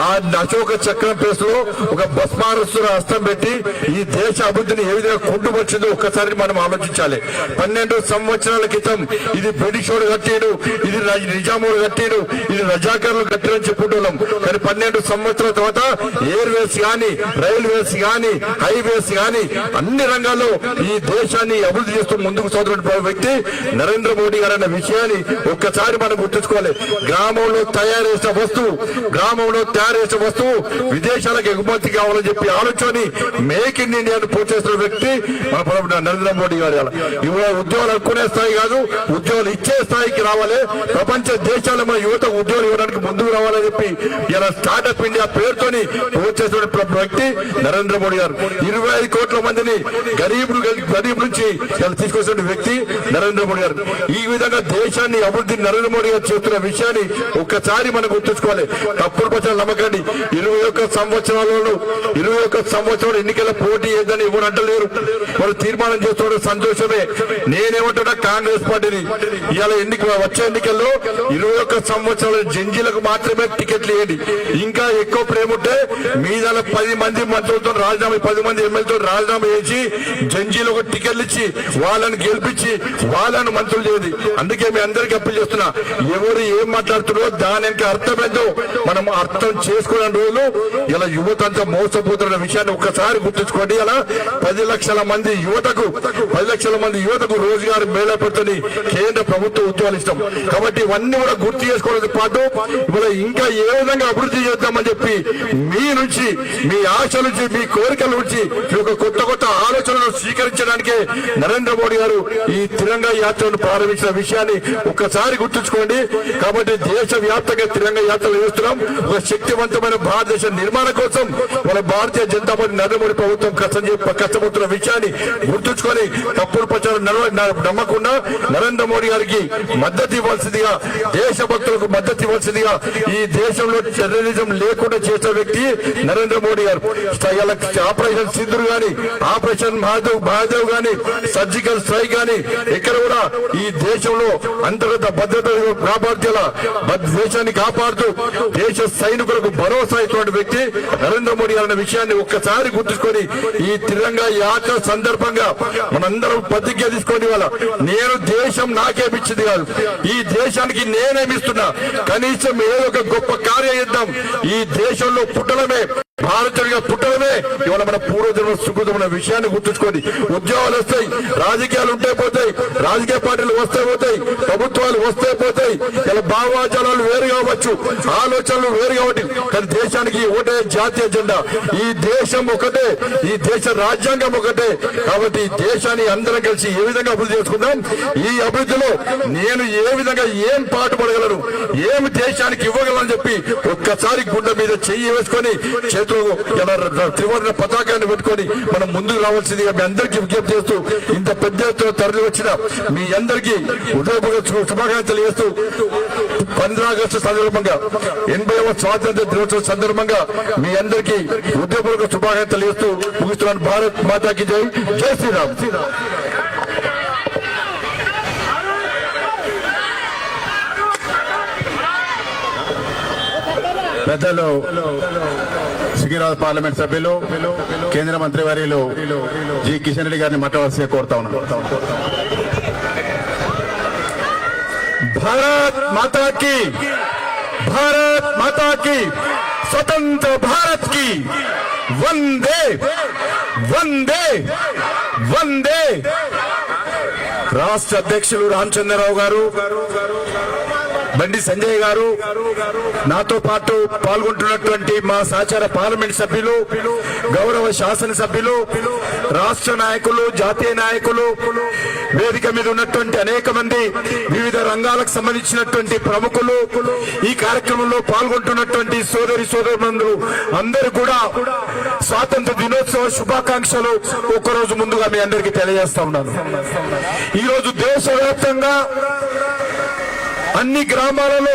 ఆ అశోక చక్రం ప్లేస్ లో ఒక భస్మారస్తుల హస్తం పెట్టి ఈ దేశ అభివృద్ధిని ఏ విధంగా కుంటుపరిచిందో ఒక్కసారి మనం ఆలోచించాలి. 12 సంవత్సరాల క్రితం ఇది బ్రిటిషోడు కట్టాడు, ఇది నిజామోడు కట్టాడు, ఇది రజాకర్లు కట్టారని చెప్పుకుంటున్నాం. కానీ 12 సంవత్సరాల తర్వాత ఎయిర్వేస్ గాని, రైల్వేస్ గాని, హైవేస్ గాని అన్ని రంగాల్లో ఈ దేశాన్ని అభివృద్ధి చేస్తూ ముందుకు సాగుతున్న వ్యక్తి నరేంద్ర మోడీ గారు అన్న విషయాన్ని ఒక్కసారి మనం గుర్తుంచుకోవాలి. గ్రామంలో తయారు చేసిన వస్తువు విదేశాలకు ఎగుమతి కావాలని చెప్పి ఆలోచన మేక్ ఇన్ ఇండియాను ప్రోత్సహిస్తున్న వ్యక్తి మన నరేంద్ర మోడీ గారు. ఇవాళ ఉద్యోగాలు అనుకునే స్థాయి కాదు, ఉద్యోగాలు ఇచ్చే స్థాయికి రావాలి. ప్రపంచ దేశాల్లో మన యువత ఉద్యోగాలు ఇవ్వడానికి ముందుకు రావాలని చెప్పి ఇలా స్టార్ట్అప్ ఇండియా పేరుతోని ప్రోత్సహిస్తున్న వ్యక్తి నరేంద్ర మోడీ గారు. 25 కోట్ల మందిని గరీబ్ నుంచి తీసుకొచ్చిన వ్యక్తి నరేంద్ర మోడీ గారు. ఈ విధంగా దేశాన్ని అభివృద్ధి నరేంద్ర మోడీ గారు చేస్తున్న విషయాన్ని ఒక్కసారి మనం గుర్తుంచుకోవాలి. తప్పుడు ప్రచారం నమ్మకండి. 21 సంవత్సరాలు ఎన్నికల పోటీ ఏదని ఎవరు అంటలేరు. వాళ్ళు తీర్మానం చేస్తున్న సంతోషమే. నేనేమంటున్నా కాంగ్రెస్ పార్టీని ఇవాళ వచ్చే ఎన్నికల్లో 21 సంవత్సరాల జంజీలకు మాత్రమే టికెట్లు ఇవ్వండి. ఇంకా ఎక్కువ ప్రేమ ఉంటే మీద 10 మంది మంత్రులతో రాజీనామా, 10 మంది ఎమ్మెల్యేతో రాజీనామా చేసి జంజీలు ఒక టికెట్లు ఇచ్చి వాళ్ళని గెలిపించి వాళ్ళను మంత్రులు చేయండి. అందుకే మీ అందరికీ అప్పీల్ చేస్తున్నా, ఎవరు ఏం మాట్లాడుతున్నారో దాని యొక్క అర్థం ఏంటో మనం అర్థం చేసుకునే రోజులు ఇలా యువత అంతా మోసపోతున్న విషయాన్ని ఒక్కసారి గుర్తుంచుకోండి. ఇలా 10 లక్షల మంది యువతకు రోజుగారు మేళపడుతుంది కేంద్ర ప్రభుత్వ ఉద్యోగాలు ఇష్టం. కాబట్టి ఇవన్నీ కూడా గుర్తు చేసుకోవడంతో పాటు ఇవాళ ఇంకా ఏ విధంగా అభివృద్ధి చేద్దామని చెప్పి మీ నుంచి, మీ ఆశ నుంచి, మీ కోరికల నుంచి ఒక కొత్త ఆలోచనలు స్వీకరించడానికి నరేంద్ర మోడీ గారు ఈ తిరంగా యాత్రను ప్రారంభించిన విషయాన్ని ఒక్కసారి గుర్తుంచుకోండి. కాబట్టి దేశవ్యాప్తంగా తిరంగా యాత్రలు చేస్తున్నాం. ఒక శక్తివంతమైన భారతదేశ నిర్మాణం కోసం మన భారతీయ జనతా పార్టీ నరేంద్ర మోడీ ప్రభుత్వం కష్టపడుతున్న విషయాన్ని గుర్తుంచుకొని తప్పుడు ప్రచారం నమ్మకుండా నరేంద్ర మోడీ గారికి మద్దతు ఇవ్వాల్సిందిగా, దేశభక్తులకు మద్దతు ఇవ్వాల్సిందిగా, ఈ దేశంలో టెర్రరిజం లేకుండా చేసిన వ్యక్తి నరేంద్ర మోడీ గారు. ఆపరేషన్ సింధూర్ గాని, ఆపరేషన్ మహాదేవ్ గాని, సర్జికల్ స్ట్రైక్ గాని ఎక్కడ కూడా ఈ దేశంలో అంతర్గత భద్రత కాపాడుతూ దేశాన్ని కాపాడుతూ దేశ సైనికులకు భరోసా ఇటువంటి వ్యక్తి నరేంద్ర మోడీ అన్న విషయాన్ని ఒక్కసారి గుర్తుంచుకొని ఈ తిరంగా యాత్ర సందర్భంగా మనందరం ప్రతిజ్ఞ తీసుకోండి. వాళ్ళ నేను దేశం నాకేమిచ్చింది కాదు, ఈ దేశానికి నేనేమిస్తున్నా. కనీసం ఏదో ఒక గొప్ప కార్యం చేద్దాం. ఈ దేశంలో పుట్టడమే, భారతీయుడిగా పుట్టడమే ఇవాళ మన పూర్వజన్మ సుకృతమైన విషయాన్ని గుర్తుంచుకోండి. ఉద్యోగాలు వస్తాయి, రాజకీయాలు ఉంటే పోతాయి, రాజకీయ పార్టీలు వస్తే పోతాయి, ప్రభుత్వాలు వస్తే పోతాయి. ఇలా భావాచారాలు వేరు కావచ్చు, ఆలోచనలు వేరు కాబట్టి, కానీ దేశానికి ఒకటే జాతీయ జెండా. ఈ దేశం ఒకటే, ఈ దేశ రాజ్యాంగం ఒకటే. కాబట్టి ఈ దేశాన్ని అందరం కలిసి ఏ విధంగా అభివృద్ధి చేసుకుందాం, ఈ అభివృద్ధిలో నేను ఏ విధంగా ఏం పాటుపడగలను, ఏమి దేశానికి ఇవ్వగలను చెప్పి ఒక్కసారి గుండె మీద చెయ్యి వేసుకొని త్రివర్ణ పతాకాన్ని పెట్టుకొని మనం ముందుకు రావాల్సిందిగా మీ అందరికీ విజ్ఞప్తి చేస్తూ, ఇంత పెద్ద ఎత్తున తరలి వచ్చిన మీ అందరికీ హృదయపూర్వక శుభాకాంక్షలు చేస్తూ 15 ఆగస్టు సందర్భంగా 80వ స్వాతంత్ర దినోత్సవం సందర్భంగా మీ అందరికీ హృదయపూర్వక శుభాకాంక్షలు చేస్తూ ముగిస్తున్నాను. భారత్ మాతాకి జై, జై శ్రీరామ్. పెద్దలు సికింద్రాబాద్ పార్లమెంట్ సభ్యులు, కేంద్ర మంత్రి వర్యులు జి కిషన్ రెడ్డి గారిని మాట్లాడాల్సి కోరుతా ఉన్నాను. భారత్ మాతాకి, భారత్ మాతాకి, స్వతంత్ర భారత్ కి వందే వందే వందే. రాష్ట్ర అధ్యక్షులు రామచంద్రరావు గారు, బండి సంజయ్ గారు, నాతో పాటు పాల్గొంటున్నటువంటి మా సహచార పార్లమెంట్ సభ్యులు, గౌరవ శాసనసభ్యులు, రాష్ట్ర నాయకులు, జాతీయ నాయకులు, వేదిక మీద ఉన్నటువంటి అనేక మంది వివిధ రంగాలకు సంబంధించినటువంటి ప్రముఖులు, ఈ కార్యక్రమంలో పాల్గొంటున్నటువంటి సోదరులు అందరూ కూడా స్వాతంత్ర దినోత్సవ శుభాకాంక్షలు ఒకరోజు ముందుగా మీ అందరికీ తెలియజేస్తా ఉన్నాను. ఈరోజు దేశవ్యాప్తంగా అన్ని గ్రామాలలో,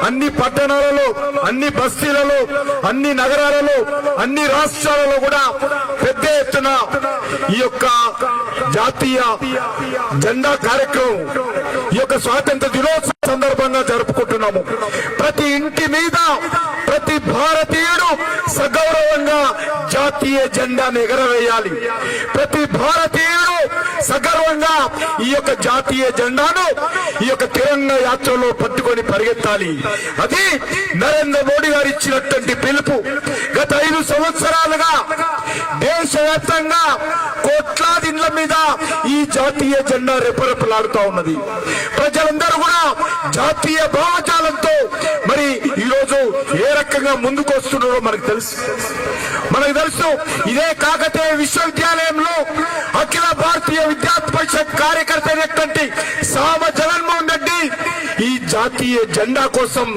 అన్ని పట్టణాలలో, అన్ని బస్తీలలో, అన్ని నగరాలలో, అన్ని రాష్ట్రాలలో కూడా పెద్ద ఎత్తున ఈ యొక్క జాతీయ జెండా కార్యక్రమం, ఈ యొక్క స్వాతంత్ర దినోత్సవం సందర్భంగా జరుపుకుంటున్నాము. ప్రతి ఇంటి మీద ప్రతి భారతీయుడు సగౌరవంగా జాతీయ జెండాను ఎగరవేయాలి. ప్రతి భారతీయుడు సగర్వంగా ఈ యొక్క జాతీయ జెండాను ఈ యొక్క తిరంగా యాత్రలో పట్టుకొని పరిగెత్తాలి. అది నరేంద్ర మోడీ గారు ఇచ్చినటువంటి పిలుపు. గత 5 సంవత్సరాలుగా దేశవ్యాప్తంగా కోట్లాది ఇండ్ల మీద ఈ జాతీయ జెండా రెపరెపలాడుతూ ఉన్నది. ప్రజలందరూ కూడా జాతీయ భావజాలంతో మరి ఈరోజు ఏ రకంగా ముందుకు వస్తున్నారో మనకు తెలుసు. ఇదే కాకతీయ విశ్వవిద్యాలయంలో అఖిల భారతీయ విద్యార్థి పరిషత్ కార్యకర్త అయినటువంటి సామ జగన్మోహన్ రెడ్డి ఈ జాతీయ జెండా కోసం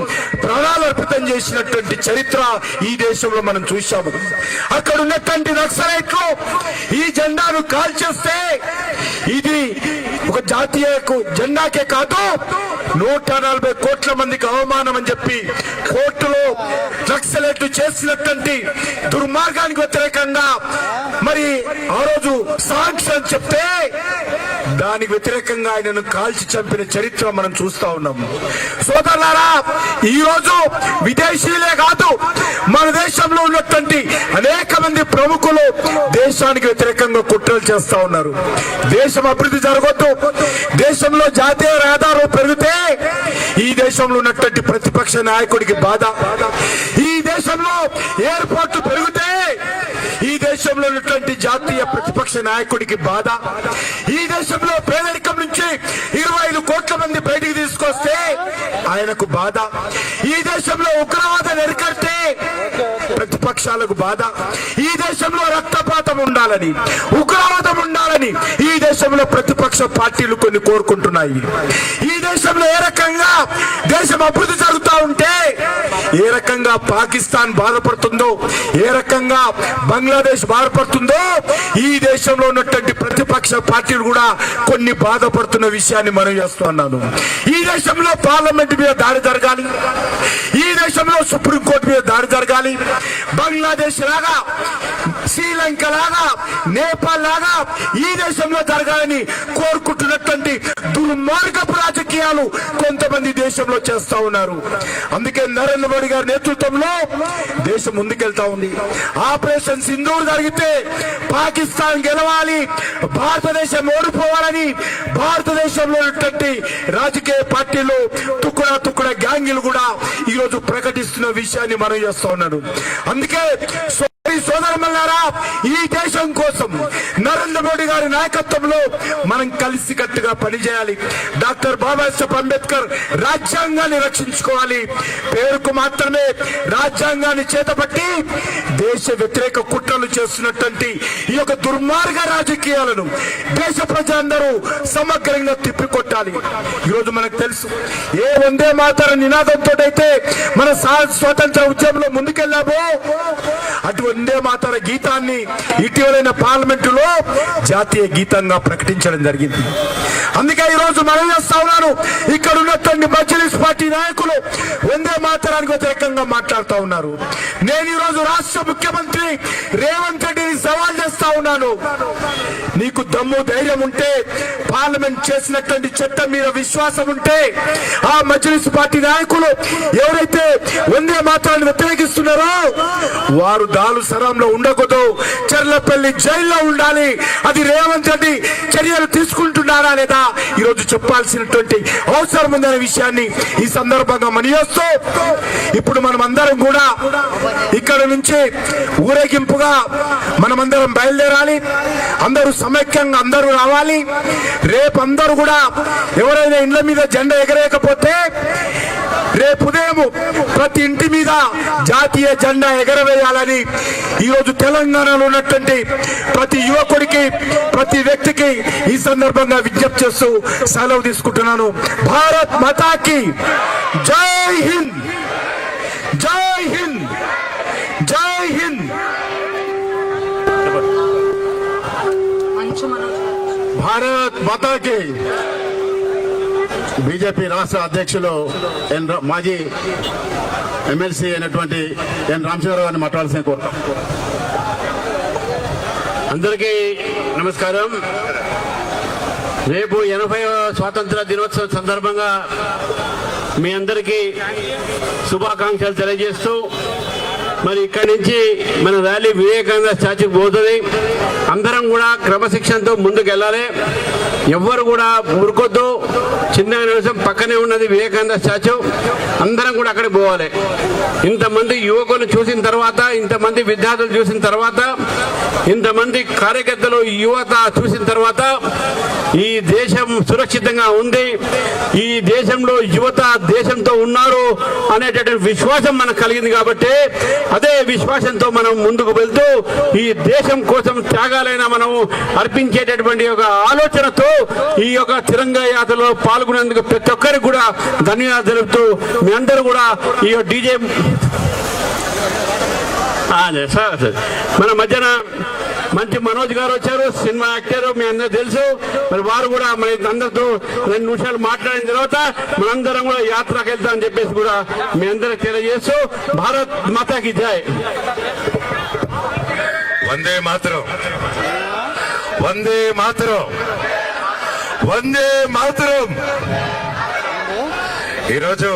ప్రాణాలు అర్పితం చేసినటువంటి చరిత్ర ఈ దేశంలో మనం చూశాము. అక్కడ ఉన్నటువంటి నక్సలైట్లు ఈ జెండాను కాల్చేస్తే ఇది ఒక జాతీయ జెండాకే కాదు 140 కోట్ల మందికి అవమానం అని చెప్పి కోర్టులో నక్సలైట్లు చేసినటువంటి దుర్మార్గానికి వ్యతిరేకంగా మరి ఆ రోజు సాంక్షన్ చెప్తే దానికి వ్యతిరేకంగా ఆయనను కాల్చి చంపిన చరిత్ర మనం చూస్తా ఉన్నాము. సోదరులారా, ఈ రోజు విదేశీయులే కాదు మన దేశంలో ఉన్నటువంటి అనేక మంది ప్రముఖులు దేశానికి వ్యతిరేకంగా కుట్రలు చేస్తా ఉన్నారు. దేశం అభివృద్ధి జరగొద్దు, దేశంలో జాతీయ రహదారులు పెరిగితే ఈ దేశంలో ఉన్నటువంటి ప్రతిపక్ష నాయకుడికి బాధ, ఈ దేశంలో ఎయిర్పోర్టు పెరిగితే ఈ దేశంలో ఉన్నటువంటి జాతీయ ప్రతిపక్ష నాయకుడికి బాధ, ఈ దేశంలో పేదరికం నుంచి 25 కోట్ల మంది బయటికి తీసుకొస్తే ఆయనకు బాధ, ఈ దేశంలో ఉగ్రవాదం ఎరకడితే ప్రతిపక్షాలకు బాధ, ఈ దేశంలో రక్తపాతం ఉండాలని, ఉగ్రవాదం ఉండాలని ఈ దేశంలో ప్రతిపక్ష పార్టీలు కొన్ని కోరుకుంటున్నాయి. ఈ దేశంలో ఏ రకంగా దేశం అభివృద్ధి జరుగుతూ ఉంటే ఏ రకంగా పాకిస్తాన్ బాధపడుతుందో, ఏ రకంగా బంగ్లాదేశ్ బాధపడుతుందో ఈ దేశంలో ఉన్నటువంటి ప్రతిపక్ష పార్టీలు కూడా కొన్ని బాధపడుతున్న విషయాన్ని మనం చేస్తున్నాను. ఈ దేశంలో పార్లమెంట్ మీద దాడి జరగాలి, ఈ దేశంలో సుప్రీంకోర్టు మీద దాడి జరగాలి, బంగ్లాదేశ్ లాగా, శ్రీలంక లాగా, నేపాల్ లాగా ఈ దేశంలో జరగాలని కోరుకుంటున్నటువంటి దుర్మార్గపు రాజకీయాలు కొంతమంది దేశంలో చేస్తా ఉన్నారు. అందుకే నరేంద్ర మోడీ గారి నేతృత్వంలో దేశం ముందుకెళ్తా ఉంది. ఆపరేషన్ సింధూర్ జరిగితే పాకిస్తాన్ గెలవాలి, భారతదేశం ఓడిపోవాలని భారతదేశంలో ఉన్నటువంటి రాజకీయ పార్టీలు తుక్కుడా గ్యాంగులు కూడా ఈ రోజు ప్రకటిస్తున్న విషయాన్ని మనం చేస్తా ఉన్నాడు. అందుకే సోదరులారా, ఈ దేశం కోసం నరేంద్ర మోడీ గారి నాయకత్వంలో మనం కలిసికట్టుగా పనిచేయాలి. డాక్టర్ బాబాసాహెబ్ అంబేద్కర్ రాజ్యాంగాన్ని రక్షించుకోవాలి. పేరుకు మాత్రమే రాజ్యాంగాన్ని చేతపట్టి దేశ వ్యతిరేక కుట్రలు చేస్తున్నటువంటి ఈ యొక్క దుర్మార్గ రాజకీయాలను దేశ ప్రజలందరూ సమగ్రంగా తిప్పికొట్టాలి. ఈరోజు మనకు తెలుసు, ఏ వందే మాతరం నినాదంతో అయితే మన స్వాతంత్ర ఉద్యమంలో ముందుకెళ్ళామో అటు వందే మాతర గీతాన్ని ఇటీవలైన పార్లమెంటులో జాతీయ గీతంగా ప్రకటించడం జరిగింది. అందుకే ఈ రోజు మనం చేస్తా ఉన్నాను, ఇక్కడ ఉన్నటువంటి మజ్లిస్ పార్టీ నాయకులు వందే మాతరానికి వ్యతిరేకంగా మాట్లాడుతూ ఉన్నారు. నేను ఈ రోజు రాష్ట్ర ముఖ్యమంత్రి రేవంత్ రెడ్డిని సవాల్ చేస్తా ఉన్నాను. నీకు దమ్ము ధైర్యం ఉంటే, పార్లమెంట్ చేసినటువంటి చట్టం మీద విశ్వాసం ఉంటే, ఆ మజ్లిస్ పార్టీ నాయకులు ఎవరైతే వందే మాతరాన్ని వ్యతిరేకిస్తున్నారో వారు దాలు సరంలో ఉండకూడదు, చెర్లపల్లి జైల్లో ఉండాలి. అది రేవంత్ రెడ్డి చర్యలు తీసుకుంటున్నారా లేదా ఈరోజు చెప్పాల్సినటువంటి అవసరం ఉందనే విషయాన్ని ఈ సందర్భంగా మనయోస్తూ, ఇప్పుడు మనం అందరం కూడా ఇక్కడ నుంచి ఊరేగింపుగా మనమందరం బయలుదేరాలి. అందరూ సమైక్యంగా అందరూ రావాలి. రేపు అందరూ కూడా ఎవరైనా ఇండ్ల మీద జెండా ఎగరేయకపోతే రేపు ఉదయం ప్రతి ఇంటి మీద జాతీయ జెండా ఎగరవేయాలని ఈరోజు తెలంగాణలో ఉన్నటువంటి ప్రతి యువకుడికి ప్రతి వ్యక్తికి ఈ సందర్భంగా విజ్ఞప్తి చేస్తూ సెలవు తీసుకుంటున్నాను. భారత్ మాతాకి జై హింద్, జై హింద్, జై హింద్. భారత్ మాతాకి. బీజేపీ రాష్ట్ర అధ్యక్షులు మాజీ ఎమ్మెల్సీ అయినటువంటి ఎన్ రామచంద్రరావు గారిని మాట్లాడాల్సిన కోరుతాం. అందరికీ నమస్కారం. రేపు 80వ స్వాతంత్ర దినోత్సవం సందర్భంగా మీ అందరికీ శుభాకాంక్షలు తెలియజేస్తూ మరి ఇక్కడి నుంచి మన ర్యాలీ వివేకానంద స్టాచ్యూకి పోతుంది. అందరం కూడా క్రమశిక్షణతో ముందుకు వెళ్ళాలి. ఎవ్వరు కూడా మురుకొద్దు. చిన్న నిమిషం పక్కనే ఉన్నది వివేకానంద స్టాచ్యూ. అందరం కూడా అక్కడికి పోవాలి. ఇంతమంది యువకులు చూసిన తర్వాత, ఇంతమంది విద్యార్థులు చూసిన తర్వాత, ఇంతమంది కార్యకర్తలు యువత చూసిన తర్వాత ఈ దేశం సురక్షితంగా ఉంది, ఈ దేశంలో యువత దేశంతో ఉన్నారు అనేటటువంటి విశ్వాసం మనకు కలిగింది. కాబట్టి అదే విశ్వాసంతో మనం ముందుకు వెళ్తూ ఈ దేశం కోసం త్యాగాలైనా మనం అర్పించేటటువంటి ఒక ఆలోచనతో ఈ యొక్క తిరంగా యాత్రలో పాల్గొనేందుకు ప్రతి ఒక్కరికి కూడా ధన్యవాదాలు తెలుపుతూ మీ అందరూ కూడా ఈ డీజే మన మధ్యన మంచి మనోజ్ గారు వచ్చారు, సినిమా యాక్టర్, మీ అందరూ తెలుసు. మరి వారు కూడా మరి అందరితో 2 నిమిషాలు మాట్లాడిన తర్వాత మనందరం కూడా యాత్రకు వెళ్తామని చెప్పేసి కూడా మీ అందరికి తెలియజేస్తూ భారత్ మాతాకి జై. వందే మాతరం, వందే మాతరం, వందే మాతరం. ఈరోజు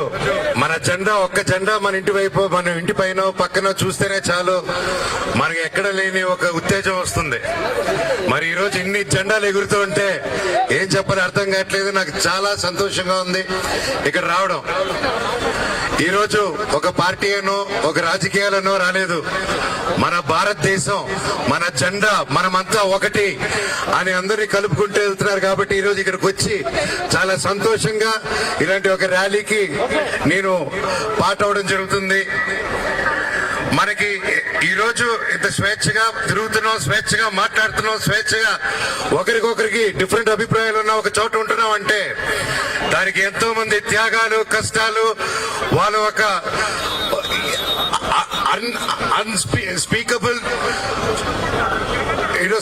మన జెండా, ఒక్క జెండా మన ఇంటి వైపు, మన ఇంటి పైన పక్కన చూస్తేనే చాలు మనకి ఎక్కడ లేని ఒక ఉత్తేజం వస్తుంది. మరి ఈరోజు ఇన్ని జెండాలు ఎగురుతూ ఉంటే ఏం చెప్పాలి అర్థం కావట్లేదు. నాకు చాలా సంతోషంగా ఉంది ఇక్కడ రావడం. ఈరోజు ఒక పార్టీ అనో ఒక రాజకీయాలనో రాలేదు. మన భారతదేశం, మన జెండా, మనమంతా ఒకటి అని అందరినీ కలుపుకుంటూ వెళ్తున్నారు. కాబట్టి ఈరోజు ఇక్కడికి వచ్చి చాలా సంతోషంగా ఇలాంటి ఒక ర్యాలీకి నేను పార్ట్ అవడం జరుగుతుంది. మనకి ఈరోజు ఇంత స్వేచ్ఛగా తిరుగుతున్నాం, స్వేచ్ఛగా మాట్లాడుతున్నాం, స్వేచ్ఛగా ఒకరికొకరికి డిఫరెంట్ అభిప్రాయాలు ఉన్న ఒక చోట ఉంటున్నాం అంటే దానికి ఎంతో మంది త్యాగాలు, కష్టాలు, వాళ్ళ ఒక అన్స్పీకబుల్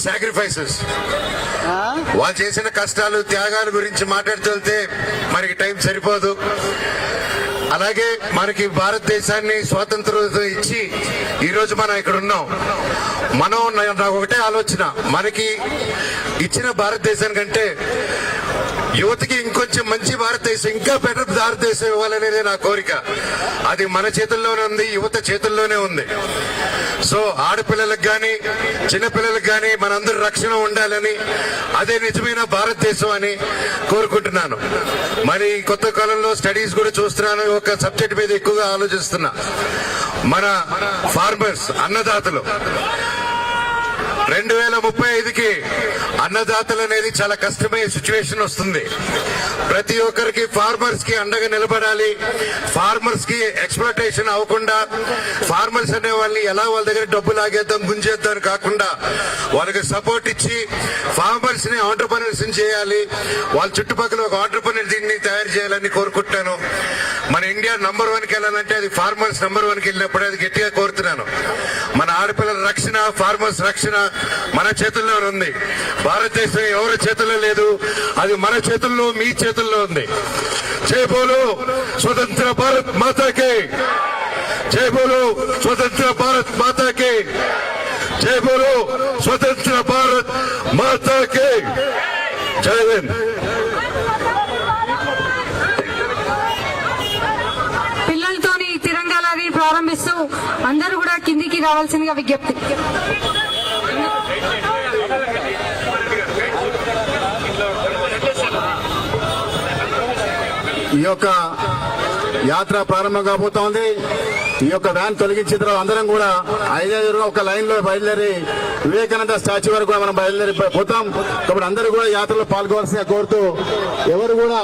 సాక్రిఫైసెస్, వాళ్ళు చేసిన కష్టాలు, త్యాగాల గురించి మాట్లాడుతూ వెళ్తే మనకి టైం సరిపోదు. అలాగే మనకి భారతదేశాన్ని స్వాతంత్రం ఇచ్చి ఈరోజు మనం ఇక్కడ ఉన్నాం. మనం, నాకు ఒకటే ఆలోచన, మనకి ఇచ్చిన భారతదేశం కంటే యువతకి ఇంకొంచెం మంచి భారతదేశం, ఇంకా బెటర్ భారతదేశం ఇవ్వాలనేదే నా కోరిక. అది మన చేతుల్లోనే ఉంది, యువత చేతుల్లోనే ఉంది. సో ఆడపిల్లలకు కానీ చిన్నపిల్లలకు కానీ మనందరూ రక్షణ ఉండాలని, అదే నిజమైన భారతదేశం అని కోరుకుంటున్నాను. మరి కొత్త కాలంలో స్టడీస్ కూడా చూస్తున్నాను, ఒక సబ్జెక్ట్ మీద ఎక్కువగా ఆలోచిస్తున్నా. మన ఫార్మర్స్, అన్నదాతలు 2035కి అన్నదాతలు అనేది చాలా కష్టమైన సిచ్యువేషన్ వస్తుంది. ప్రతి ఒక్కరికి ఫార్మర్స్ కి అండగా నిలబడాలి. ఫార్మర్స్ కి ఎక్స్ప్లాయిటేషన్ అవ్వకుండా, ఫార్మర్స్ అనే వాళ్ళని ఎలా వాళ్ళ దగ్గర డబ్బు లాగేద్దాం, గుంజేద్దాం కాకుండా వాళ్ళకి సపోర్ట్ ఇచ్చి ఫార్మర్స్ ని ఆంటర్ప్రెన్యూర్స్ చేయాలి. వాళ్ళ చుట్టుపక్కల ఒక ఆంటర్ప్రెన్యూర్ దీన్ని తయారు చేయాలని కోరుకుంటున్నాను. మన ఇండియా నంబర్ 1కి వెళ్ళాలంటే అది ఫార్మర్స్ నంబర్ 1కి వెళ్ళినప్పుడే అది గట్టిగా కోరుతున్నాను. మన ఆడపిల్లల రక్షణ, ఫార్మర్స్ రక్షణ మన చేతుల్లో ఉంది. భారతదేశం ఎవరి చేతుల్లో లేదు, అది మన చేతుల్లో, మీ చేతుల్లో ఉంది. జై బోలో స్వతంత్ర భారత్ మాతాకి, జై బోలో స్వతంత్ర భారత్ మాతాకి, జై బోలో స్వతంత్ర భారత్ మాతాకి, జై హింద్. పిల్లలతోని తిరంగాలని ప్రారంభిస్తూ అందరూ కూడా కిందికి రావాల్సిందిగా విజ్ఞప్తి. ఈ యొక్క యాత్ర ప్రారంభం కాబోతోంది. ఈ యొక్క వ్యాన్ తొలగించిన తర్వాత అందరం కూడా 5 ఒక లైన్ లో బయలుదేరి వివేకానంద స్టాచ్యూ వరకు మనం బయలుదేరి పోతాం. కాబట్టి అందరూ కూడా యాత్రలో పాల్గొవాల్సిందిగా కోరుతూ, ఎవరు కూడా